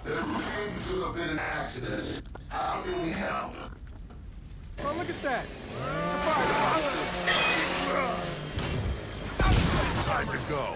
There seems to have been an accident. How can we help? Oh, look at that! Time to go.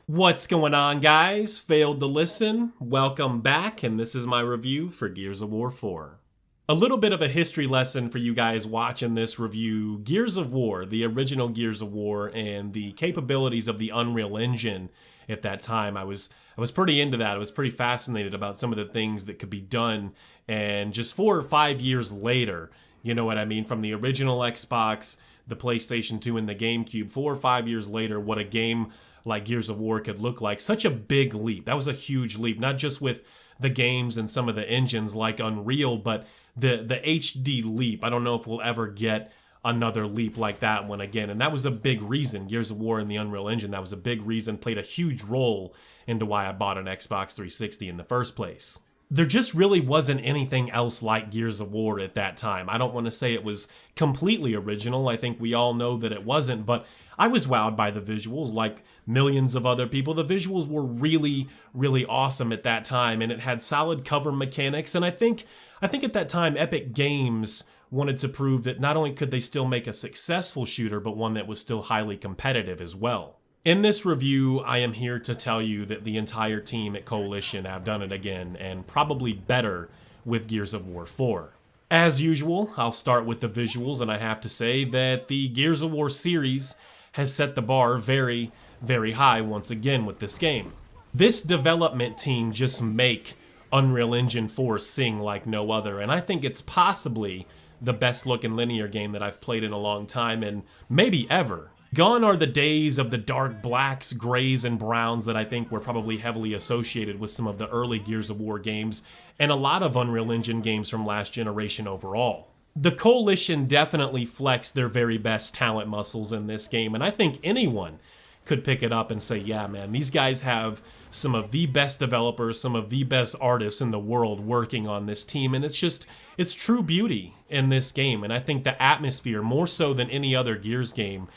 What's going on, guys? Failed to listen? Welcome back, and this is my review for Gears of War 4. A little bit of a history lesson for you guys watching this review. Gears of War, the original Gears of War, and the capabilities of the Unreal Engine at that time. I was pretty into that. I was pretty fascinated about some of the things that could be done, and just 4 or 5 years later, you know what I mean, from the original Xbox, the PlayStation 2, and the GameCube, 4 or 5 years later, what a game like Gears of War could look like. Such a big leap. That was a huge leap, not just with the games and some of the engines like Unreal, but the HD leap. I don't know if we'll ever get another leap like that one again. And that was a big reason. Gears of War and the Unreal Engine, that was a big reason, played a huge role into why I bought an Xbox 360 in the first place. There just really wasn't anything else like Gears of War at that time. I don't want to say it was completely original. I think we all know that it wasn't, but I was wowed by the visuals like millions of other people. The visuals were really, really awesome at that time, and it had solid cover mechanics. And I think at that time, Epic Games wanted to prove that not only could they still make a successful shooter, but one that was still highly competitive as well. In this review, I am here to tell you that the entire team at Coalition have done it again, and probably better with Gears of War 4. As usual, I'll start with the visuals, and I have to say that the Gears of War series has set the bar very, very high once again with this game. This development team just make Unreal Engine 4 sing like no other, and I think it's possibly the best looking linear game that I've played in a long time, and maybe ever. Gone are the days of the dark blacks, grays, and browns that I think were probably heavily associated with some of the early Gears of War games, and a lot of Unreal Engine games from last generation overall. The Coalition definitely flexed their very best talent muscles in this game, and I think anyone could pick it up and say, yeah, man, these guys have some of the best developers, some of the best artists in the world working on this team, and it's true beauty in this game, and I think the atmosphere, more so than any other Gears game,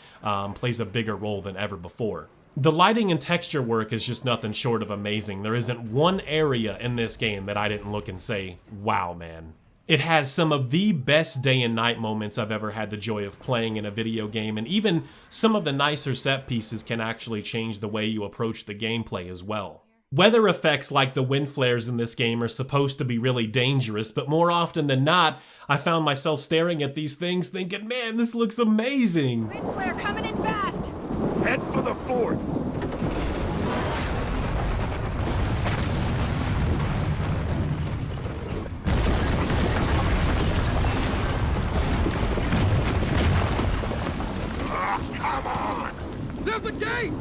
plays a bigger role than ever before. The lighting and texture work is just nothing short of amazing. There isn't one area in this game that I didn't look and say, wow, man. It has some of the best day and night moments I've ever had the joy of playing in a video game, and even some of the nicer set pieces can actually change the way you approach the gameplay as well. Weather effects like the wind flares in this game are supposed to be really dangerous, but more often than not, I found myself staring at these things thinking, man, this looks amazing. Wind flare coming in fast! Head for the fort. There's a gate!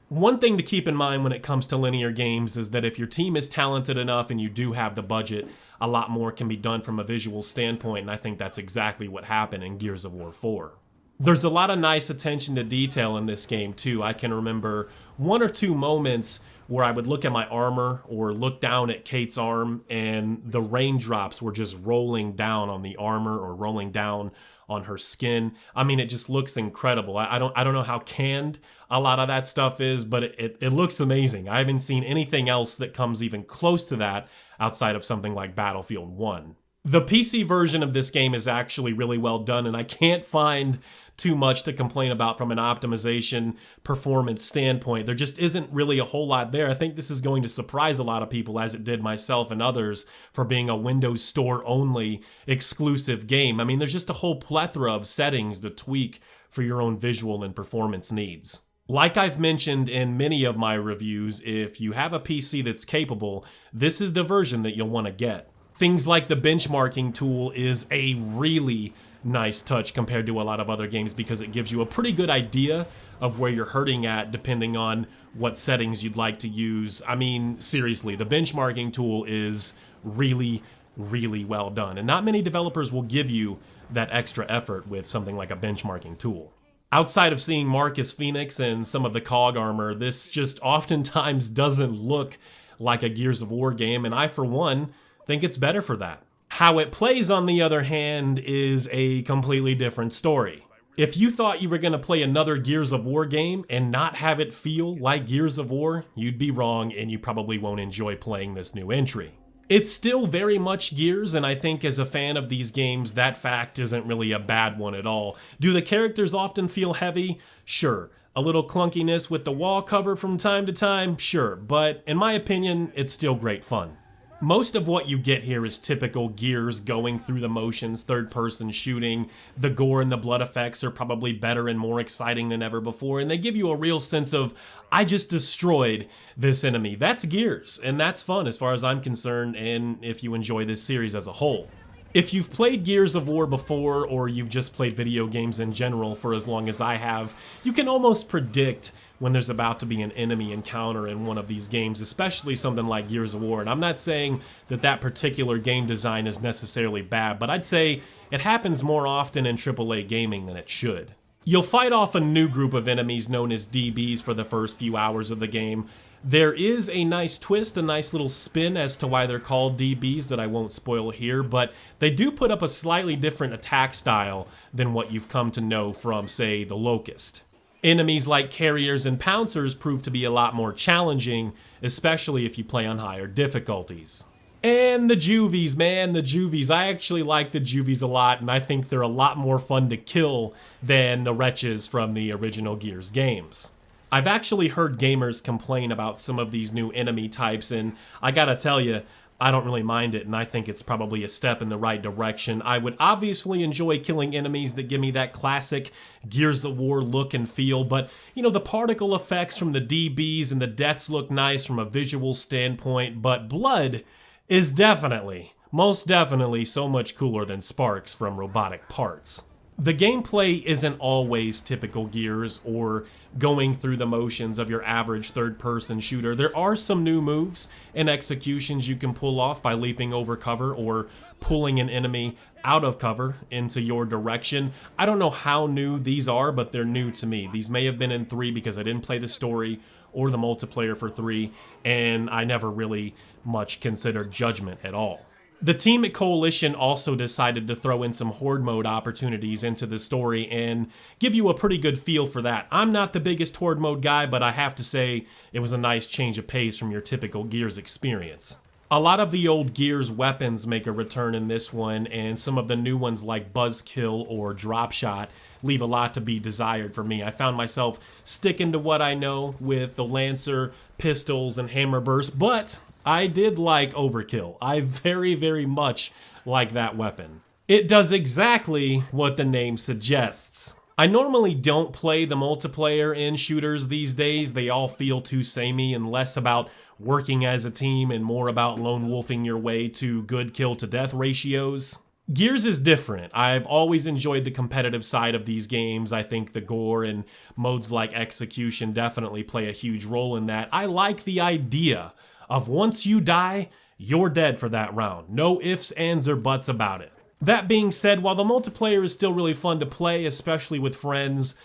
One thing to keep in mind when it comes to linear games is that if your team is talented enough and you do have the budget, a lot more can be done from a visual standpoint, and I think that's exactly what happened in Gears of War 4. There's a lot of nice attention to detail in this game too. I can remember 1 or 2 moments where I would look at my armor or look down at Kate's arm and the raindrops were just rolling down on the armor or rolling down on her skin. I mean, it just looks incredible. I don't know how canned a lot of that stuff is, but it looks amazing. I haven't seen anything else that comes even close to that outside of something like Battlefield 1. The PC version of this game is actually really well done, and I can't find too much to complain about from an optimization performance standpoint. There just isn't really a whole lot there. I think this is going to surprise a lot of people, as it did myself and others, for being a Windows Store only exclusive game. I mean, there's just a whole plethora of settings to tweak for your own visual and performance needs. Like I've mentioned in many of my reviews, if you have a PC that's capable, this is the version that you'll want to get. Things like the benchmarking tool is a really nice touch compared to a lot of other games because it gives you a pretty good idea of where you're hurting at depending on what settings you'd like to use. I mean, seriously, the benchmarking tool is really, really well done, and not many developers will give you that extra effort with something like a benchmarking tool. Outside of seeing Marcus Phoenix and some of the COG armor, this just oftentimes doesn't look like a Gears of War game, and I, for one, think it's better for that. How it plays, on the other hand, is a completely different story. If you thought you were going to play another Gears of War game and not have it feel like Gears of War, you'd be wrong and you probably won't enjoy playing this new entry. It's still very much Gears, and I think as a fan of these games, that fact isn't really a bad one at all. Do the characters often feel heavy? Sure. A little clunkiness with the wall cover from time to time? Sure. But in my opinion, it's still great fun. Most of what you get here is typical Gears, going through the motions, third-person shooting. The gore and the blood effects are probably better and more exciting than ever before, and they give you a real sense of, I just destroyed this enemy. That's Gears, and that's fun as far as I'm concerned, and if you enjoy this series as a whole. If you've played Gears of War before, or you've just played video games in general for as long as I have, you can almost predict when there's about to be an enemy encounter in one of these games, especially something like Gears of War. And I'm not saying that that particular game design is necessarily bad, but I'd say it happens more often in AAA gaming than it should. You'll fight off a new group of enemies known as DBs for the first few hours of the game. There is a nice twist, a nice little spin as to why they're called DBs that I won't spoil here, but they do put up a slightly different attack style than what you've come to know from, say, the Locust. Enemies like carriers and pouncers prove to be a lot more challenging, especially if you play on higher difficulties. And the Juvies, man, the Juvies. I actually like the Juvies a lot, and I think they're a lot more fun to kill than the wretches from the original Gears games. I've actually heard gamers complain about some of these new enemy types, and I gotta tell you, I don't really mind it, and I think it's probably a step in the right direction. I would obviously enjoy killing enemies that give me that classic Gears of War look and feel, but, you know, the particle effects from the DBs and the deaths look nice from a visual standpoint, but blood is definitely, most definitely, so much cooler than sparks from robotic parts. The gameplay isn't always typical Gears or going through the motions of your average third-person shooter. There are some new moves and executions you can pull off by leaping over cover or pulling an enemy out of cover into your direction. I don't know how new these are, but they're new to me. These may have been in 3 because I didn't play the story or the multiplayer for 3, and I never really much considered Judgment at all. The team at Coalition also decided to throw in some Horde mode opportunities into the story and give you a pretty good feel for that. I'm not the biggest Horde mode guy, but I have to say it was a nice change of pace from your typical Gears experience. A lot of the old Gears weapons make a return in this one, and some of the new ones like Buzzkill or Dropshot leave a lot to be desired for me. I found myself sticking to what I know with the Lancer, pistols, and Hammer Burst, but I did like Overkill. I very, very much like that weapon. It does exactly what the name suggests. I normally don't play the multiplayer in shooters these days. They all feel too samey and less about working as a team and more about lone wolfing your way to good kill to death ratios. Gears is different. I've always enjoyed the competitive side of these games. I think the gore and modes like Execution definitely play a huge role in that. I like the idea of once you die, you're dead for that round. No ifs, ands, or buts about it. That being said, while the multiplayer is still really fun to play, especially with friends,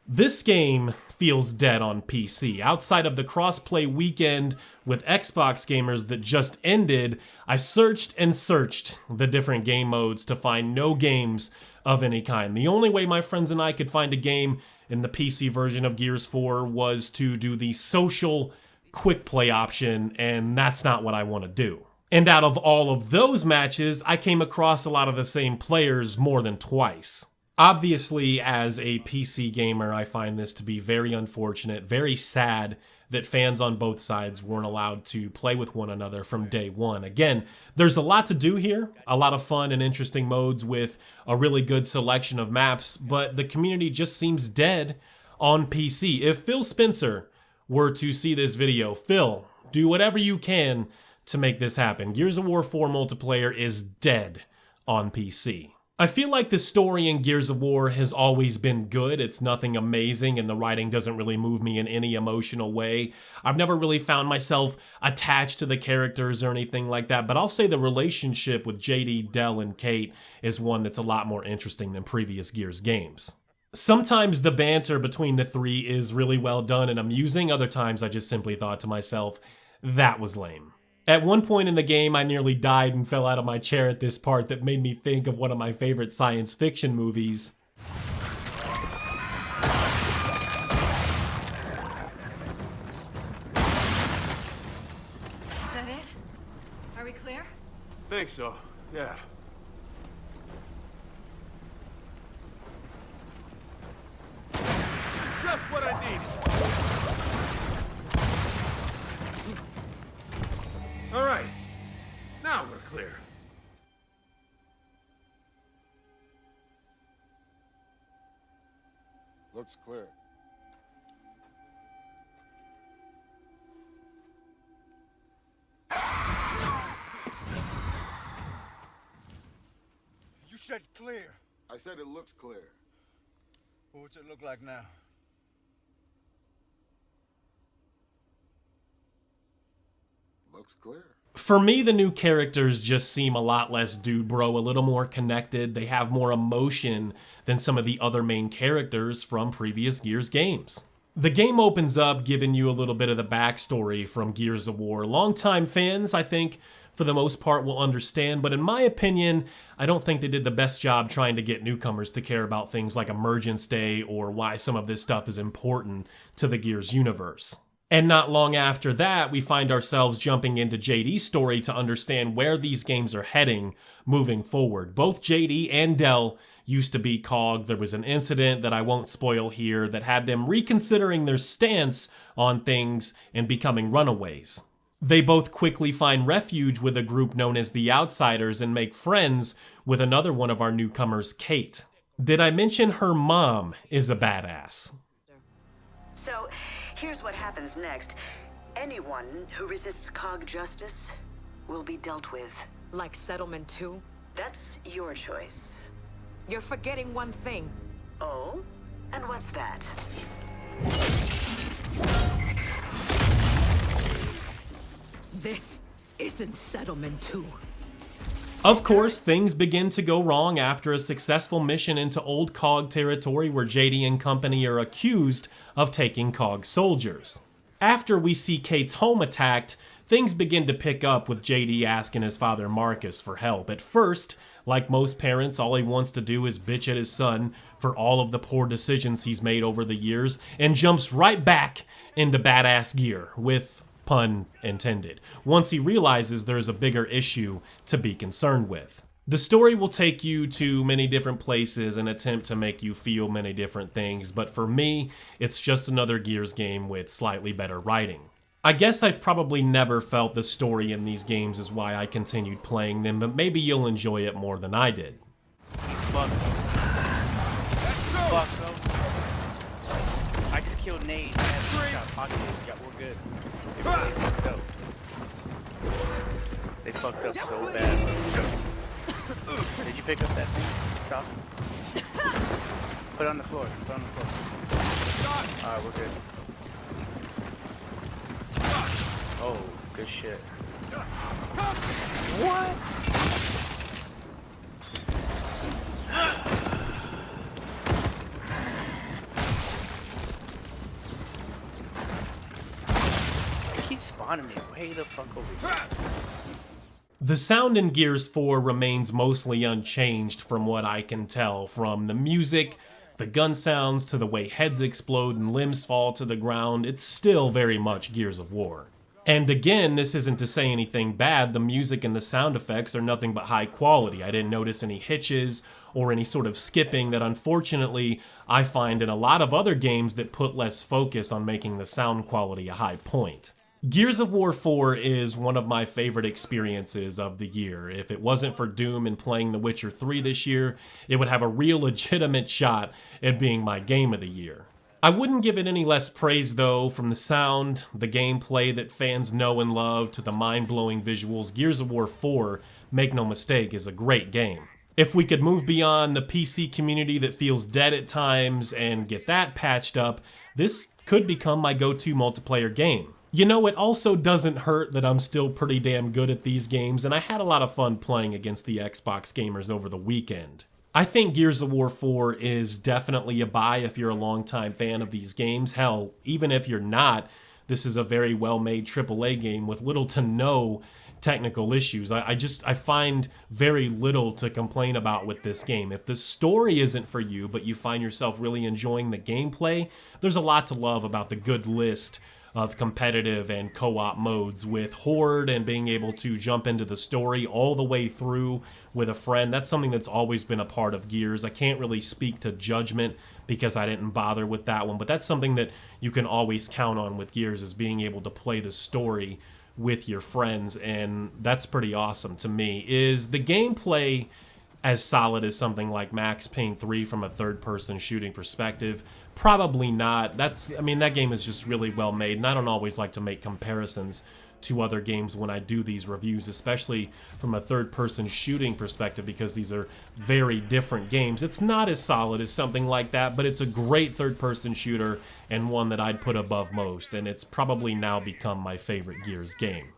this game feels dead on PC. Outside of the crossplay weekend with Xbox gamers that just ended, I searched and searched the different game modes to find no games of any kind. The only way my friends and I could find a game in the PC version of Gears 4 was to do the social quick play option, and that's not what I want to do. And out of all of those matches, I came across a lot of the same players more than twice. Obviously, as a PC gamer, I find this to be very unfortunate, very sad that fans on both sides weren't allowed to play with one another from day one. Again, there's a lot to do here, a lot of fun and interesting modes with a really good selection of maps, but the community just seems dead on PC. If Phil Spencer were to see this video, Phil, do whatever you can to make this happen. Gears of War 4 multiplayer is dead on PC. I feel like the story in Gears of War has always been good. It's nothing amazing, and the writing doesn't really move me in any emotional way. I've never really found myself attached to the characters or anything like that, but I'll say the relationship with JD, Del, and Kate is one that's a lot more interesting than previous Gears games. Sometimes the banter between the three is really well done and amusing. Other times I just simply thought to myself, that was lame. At one point in the game, I nearly died and fell out of my chair at this part that made me think of one of my favorite science fiction movies. Think so, yeah. Just what I need. All right. Now we're clear. Looks clear. You said clear. I said it looks clear. What's it look like now? Looks clear. For me, the new characters just seem a lot less dude bro, a little more connected. They have more emotion than some of the other main characters from previous Gears games. The game opens up giving you a little bit of the backstory from Gears of War. Longtime fans, I think, for the most part, will understand, but in my opinion, I don't think they did the best job trying to get newcomers to care about things like Emergence Day or why some of this stuff is important to the Gears universe. And not long after that, we find ourselves jumping into JD's story to understand where these games are heading moving forward. Both JD and Del used to be COG. There was an incident that I won't spoil here that had them reconsidering their stance on things and becoming runaways. They both quickly find refuge with a group known as the Outsiders and make friends with another one of our newcomers, Kate. Did I mention her mom is a badass? So, here's what happens next. Anyone who resists COG justice will be dealt with. Like Settlement 2? That's your choice. You're forgetting one thing. Oh? And what's that? This isn't Settlement 2. Of course, things begin to go wrong after a successful mission into old COG territory where JD and company are accused of taking COG soldiers. After we see Kate's home attacked, things begin to pick up with JD asking his father Marcus for help. At first, like most parents, all he wants to do is bitch at his son for all of the poor decisions he's made over the years and jumps right back into badass gear with pun intended, once he realizes there's a bigger issue to be concerned with. The story will take you to many different places and attempt to make you feel many different things, but for me, it's just another Gears game with slightly better writing. I guess I've probably never felt the story in these games is why I continued playing them, but maybe you'll enjoy it more than I did. Fuck, I just killed Nate. Yeah, we're good. They fucked up so bad. Did you pick up that thing? Stop. Put it on the floor. Put it on the floor. Alright, we're good. Oh, good shit. What? Keep spawning me way the fuck over here. The sound in Gears 4 remains mostly unchanged from what I can tell, from the music, the gun sounds, to the way heads explode and limbs fall to the ground. It's still very much Gears of War. And again, this isn't to say anything bad, the music and the sound effects are nothing but high quality. I didn't notice any hitches or any sort of skipping that unfortunately I find in a lot of other games that put less focus on making the sound quality a high point. Gears of War 4 is one of my favorite experiences of the year. If it wasn't for Doom and playing The Witcher 3 this year, it would have a real legitimate shot at being my game of the year. I wouldn't give it any less praise though. From the sound, the gameplay that fans know and love, to the mind-blowing visuals, Gears of War 4, make no mistake, is a great game. If we could move beyond the PC community that feels dead at times and get that patched up, this could become my go-to multiplayer game. You know, it also doesn't hurt that I'm still pretty damn good at these games, and I had a lot of fun playing against the Xbox gamers over the weekend. I think Gears of War 4 is definitely a buy if you're a longtime fan of these games. Hell, even if you're not, this is a very well-made AAA game with little to no technical issues. I find very little to complain about with this game. If the story isn't for you, but you find yourself really enjoying the gameplay, there's a lot to love about the good list of competitive and co-op modes with Horde and being able to jump into the story all the way through with a friend. That's something that's always been a part of Gears. I can't really speak to Judgment because I didn't bother with that one, but that's something that you can always count on with Gears, is being able to play the story with your friends, and that's pretty awesome to me. Is the gameplay as solid as something like Max Payne 3 from a third-person shooting perspective? Probably not. I mean, that game is just really well made, and I don't always like to make comparisons to other games when I do these reviews, especially from a third-person shooting perspective, because these are very different games. It's not as solid as something like that, but it's a great third-person shooter and one that I'd put above most, and it's probably now become my favorite Gears game.